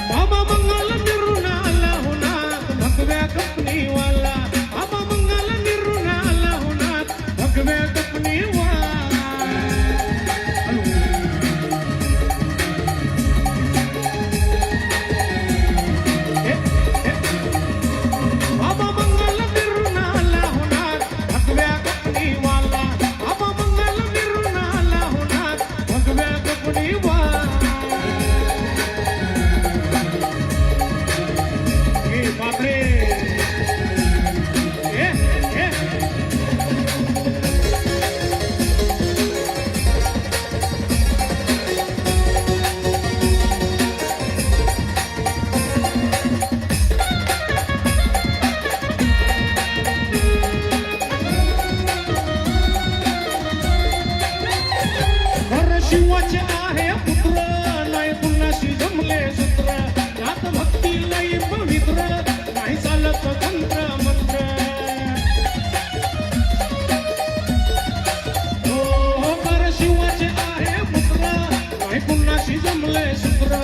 बाबा मंगल निरून आला होणार भगव्या कपनीवाला, बाबा मंगल निरून आला होणार भगव्या कपनीवाला. बाबा मंगल निरून आला होणार भगव्या कपनीवाला, बाबा मंगल निरून आला होणार भगव्या कपनीवाला. बापरे शिवाचे आहे पुत्र नाही कुणाशी जमले सूत्र, नात भक्ती नाही पवित्र नाही चालत तंत्र मंत्र. हो कर शिवाचे आहे पुत्र नाही कुणाशी जमले सूत्र,